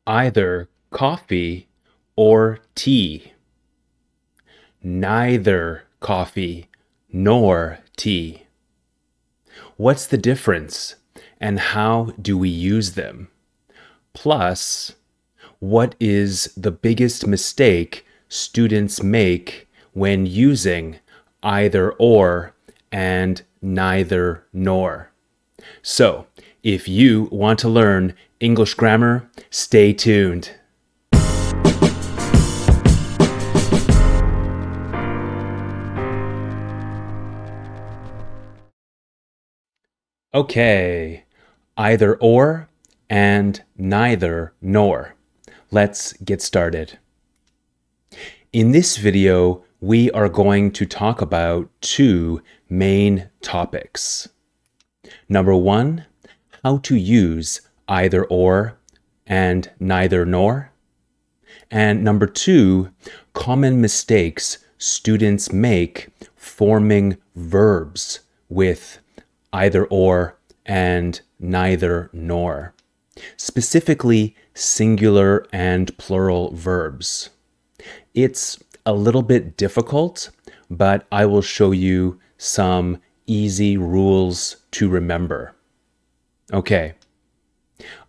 Either coffee or tea. Neither coffee nor tea. What's the difference and how do we use them? Plus, what is the biggest mistake students make when using either or and neither nor? So, if you want to learn English grammar, stay tuned. Okay, either or and neither nor. Let's get started. In this video, we are going to talk about two main topics. Number one, how to use either or and neither nor. And number two, common mistakes students make forming verbs with either or and neither nor, specifically singular and plural verbs. It's a little bit difficult, but I will show you some easy rules to remember. Okay,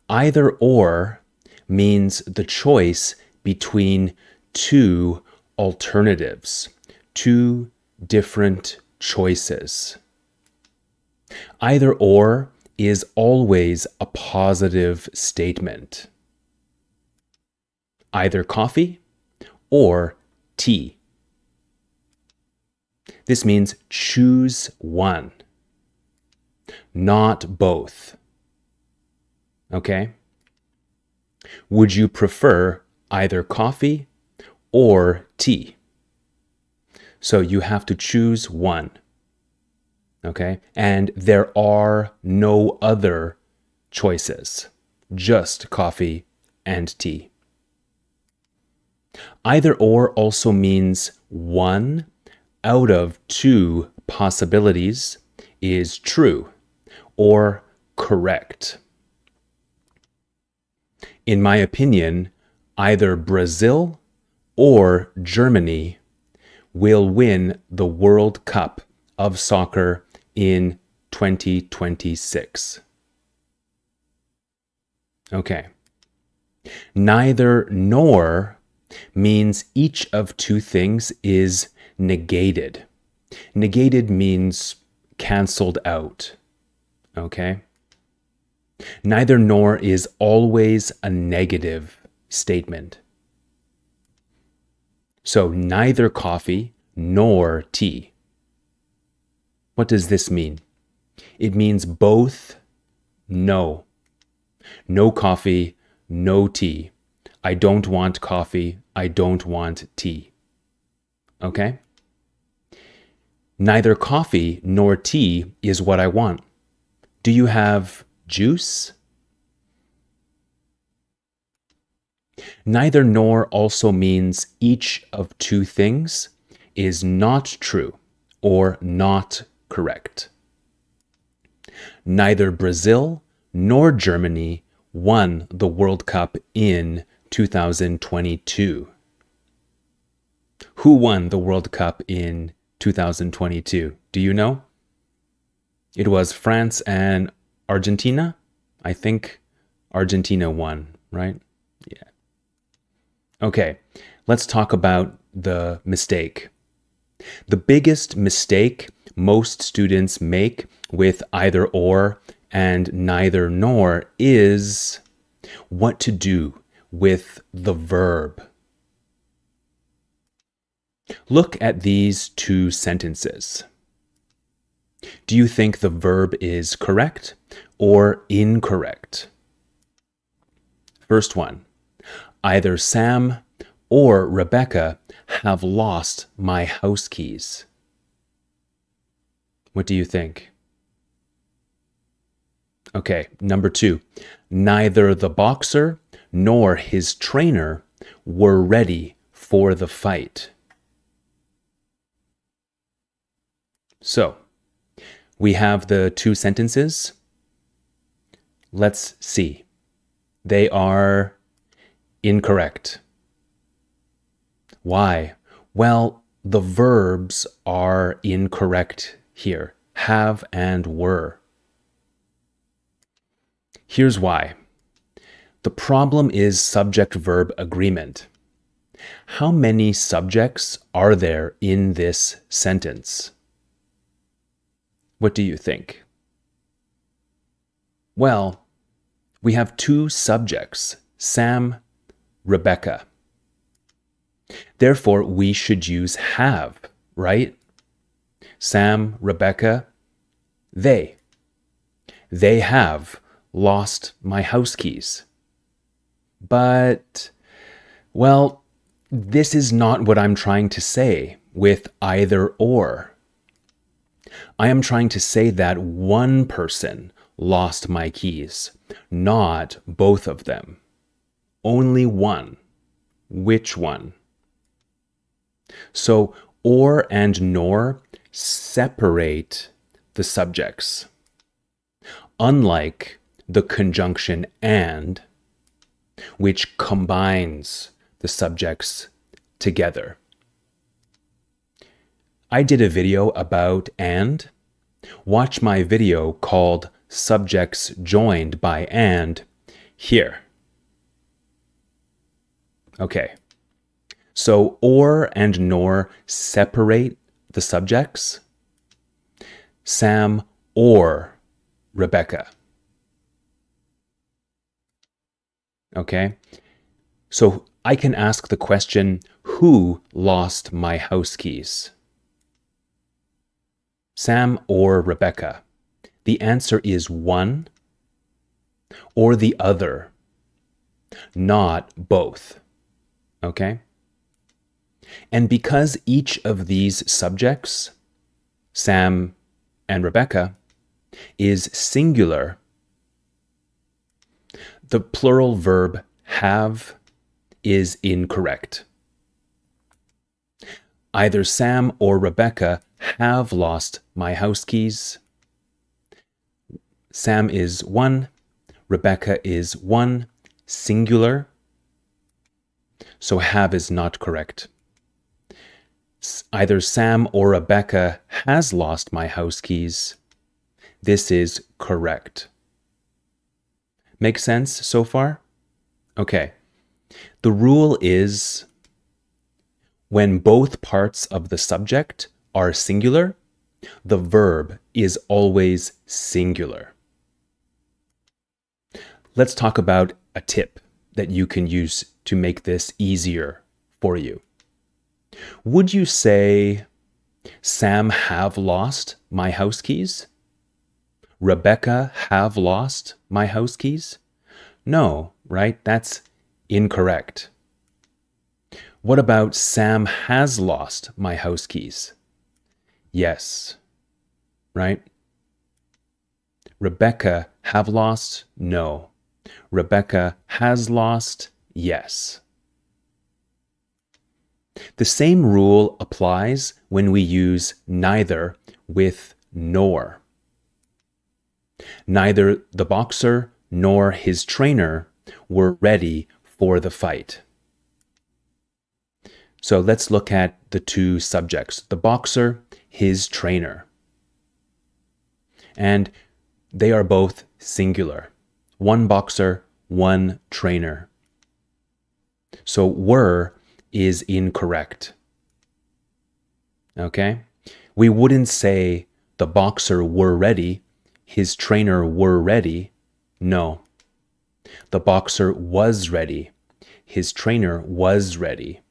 either or means the choice between two alternatives, two different choices. Either or is always a positive statement. Either coffee or tea. This means choose one, not both. Okay? Would you prefer either coffee or tea? So you have to choose one. Okay? And there are no other choices, just coffee and tea. Either or also means one out of two possibilities is true or correct. In my opinion, either Brazil or Germany will win the World Cup of soccer in 2026. Okay. Neither nor means each of two things is negated. Negated means canceled out. Okay? Neither nor is always a negative statement. So neither coffee nor tea. What does this mean? It means both no. No coffee, no tea. I don't want coffee. I don't want tea. Okay? Neither coffee nor tea is what I want. Do you have juice? Neither nor also means each of two things is not true or not correct. Neither Brazil nor Germany won the World Cup in 2022. Who won the World Cup in 2022? Do you know? It was France and Argentina. I think Argentina won, right? Yeah. Okay, let's talk about the mistake. The biggest mistake most students make with either or and neither nor is what to do with the verb. Look at these two sentences. Do you think the verb is correct or incorrect? First one, either Sam or Rebecca have lost my house keys. What do you think? Okay, number two, neither the boxer nor his trainer were ready for the fight. So, we have the two sentences. Let's see. They are Incorrect. Why? Well, the verbs are incorrect here. Have and were. Here's why. The problem is subject-verb agreement. How many subjects are there in this sentence? What do you think? Well, we have two subjects, Sam, Rebecca. Therefore, we should use have, right? Sam, Rebecca, they. They have lost my house keys. But, well, this is not what I'm trying to say with either or. I am trying to say that one person lost my keys, not both of them. Only one. Which one? So, or and nor separate the subjects, unlike the conjunction and, which combines the subjects together. I did a video about and. Watch my video called Subjects Joined by And here. Okay, so or and nor separate the subjects. Sam or Rebecca. Okay, so I can ask the question, who lost my house keys? Sam or Rebecca? The answer is one or the other, not both. Okay? And because each of these subjects, Sam and Rebecca, is singular, the plural verb have is incorrect. Either Sam or Rebecca have lost my house keys. Sam is one, Rebecca is one, singular. So have is not correct. Either Sam or Rebecca has lost my house keys. This is correct. Make sense so far? Okay. The rule is when both parts of the subject are singular, the verb is always singular. Let's talk about a tip that you can use to make this easier for you. Would you say, Sam have lost my house keys? Rebecca have lost my house keys? No, right? That's incorrect. What about Sam has lost my house keys? Yes, right? Rebecca have lost? No. Rebecca has lost? Yes. The same rule applies when we use neither with nor. Neither the boxer nor his trainer were ready for the fight. So let's look at the two subjects, the boxer, his trainer. And they are both singular. One boxer, one trainer. So were is incorrect. Okay? We wouldn't say the boxer were ready, his trainer were ready. No. The boxer was ready, his trainer was ready.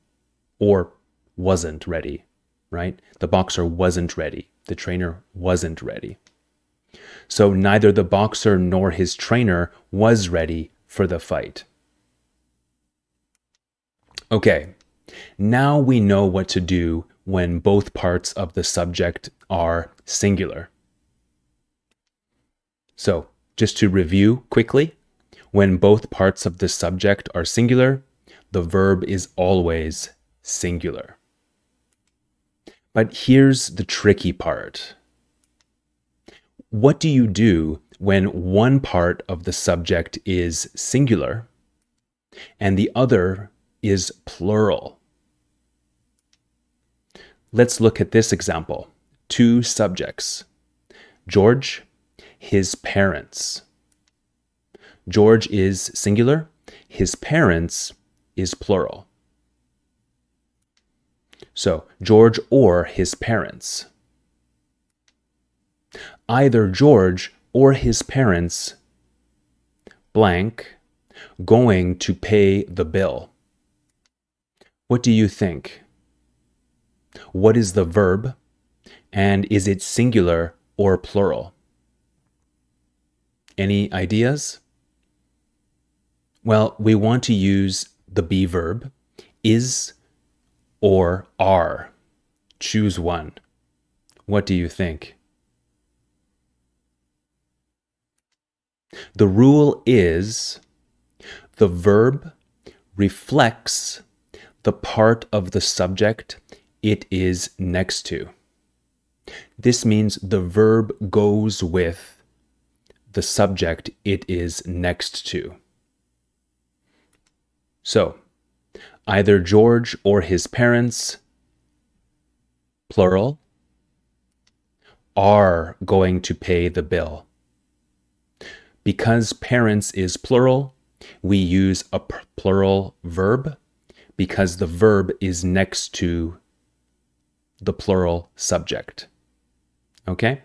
Or wasn't ready, right? The boxer wasn't ready, the trainer wasn't ready. So neither the boxer nor his trainer was ready for the fight. Okay, now we know what to do when both parts of the subject are singular. So, just to review quickly, when both parts of the subject are singular, the verb is always singular. But here's the tricky part. What do you do when one part of the subject is singular and the other is plural. Let's look at this example. Two subjects. George, his parents. George is singular. His parents is plural. So, George or his parents. Either George or his parents blank going to pay the bill. What do you think? What is the verb? And is it singular or plural? Any ideas? Well, we want to use the be verb, is or are. Choose one. What do you think? The rule is the verb reflects the part of the subject it is next to. This means the verb goes with the subject it is next to. So, either George or his parents, plural, are going to pay the bill. Because parents is plural, we use a plural verb because the verb is next to the plural subject. Okay?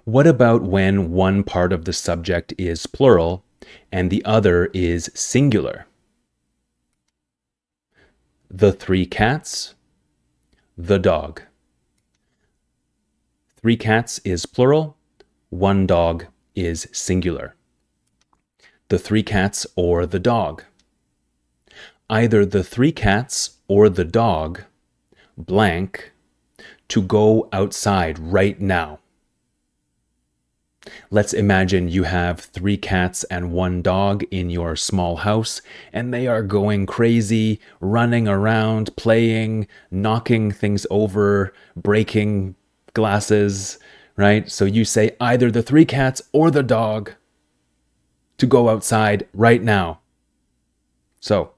What about when one part of the subject is plural and the other is singular? The three cats, the dog. Three cats is plural, one dog is singular. The three cats or the dog. Either the three cats or the dog blank to go outside right now. Let's imagine you have three cats and one dog in your small house, and they are going crazy, running around, playing, knocking things over, breaking glasses, right? So you say either the three cats or the dog to go outside right now. So,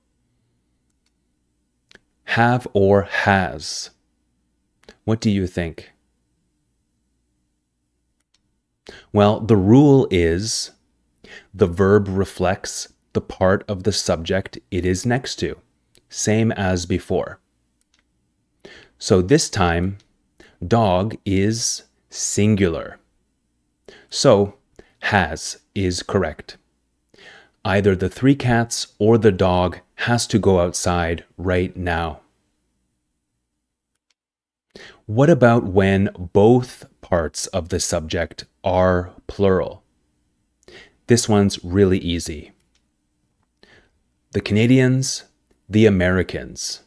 have or has. What do you think? Well, the rule is the verb reflects the part of the subject it is next to, same as before. So this time, dog is singular. So, has is correct. Either the three cats or the dog has to go outside right now. What about when both parts of the subject are plural? This one's really easy. The Canadians, the Americans.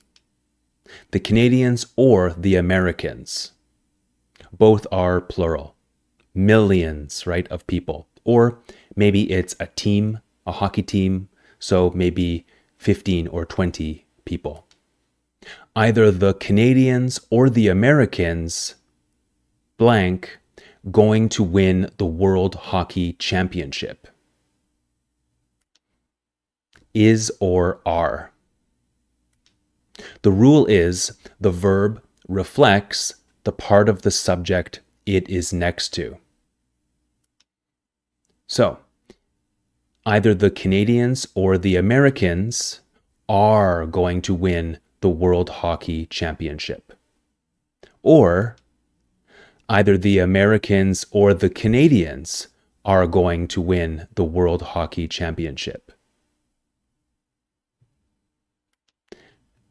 The Canadians or the Americans. Both are plural. Millions, right, of people. Or maybe it's a team, a hockey team, so maybe 15 or 20 people. Either the Canadians or the Americans blank going to win the World Hockey Championship. Is or are. The rule is the verb reflects the part of the subject it is next to. So, either the Canadians or the Americans are going to win the World Hockey Championship. Or, either the Americans or the Canadians are going to win the World Hockey Championship.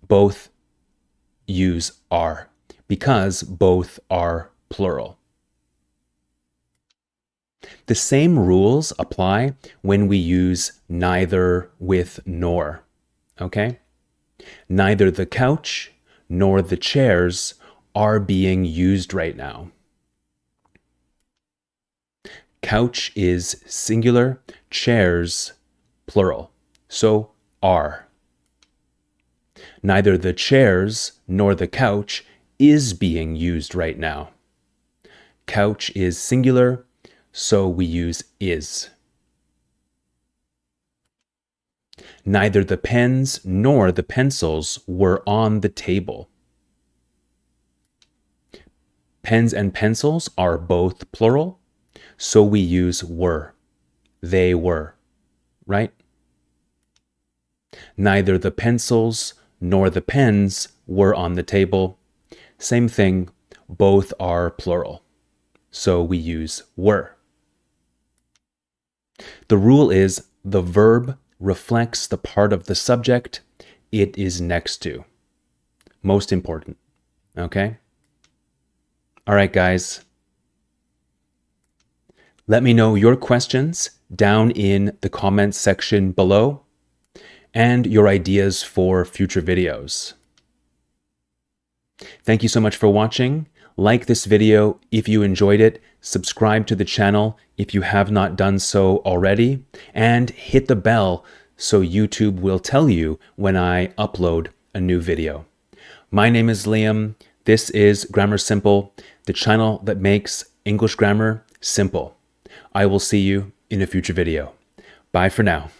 Both use are because both are plural. The same rules apply when we use neither with nor, okay? Neither the couch nor the chairs are being used right now. Couch is singular, chairs plural, so are. Neither the chairs nor the couch is being used right now. Couch is singular, so we use is. Neither the pens nor the pencils were on the table. Pens and pencils are both plural, so we use were. They were, right? Neither the pencils nor the pens were on the table. Same thing, both are plural, so we use were. The rule is the verb reflects the part of the subject it is next to. Most important, okay? All right, guys. Let me know your questions down in the comments section below and your ideas for future videos. Thank you so much for watching. Like this video if you enjoyed it, subscribe to the channel if you have not done so already, and hit the bell so YouTube will tell you when I upload a new video. My name is Liam. This is Grammar Simple, the channel that makes English grammar simple. I will see you in a future video. Bye for now.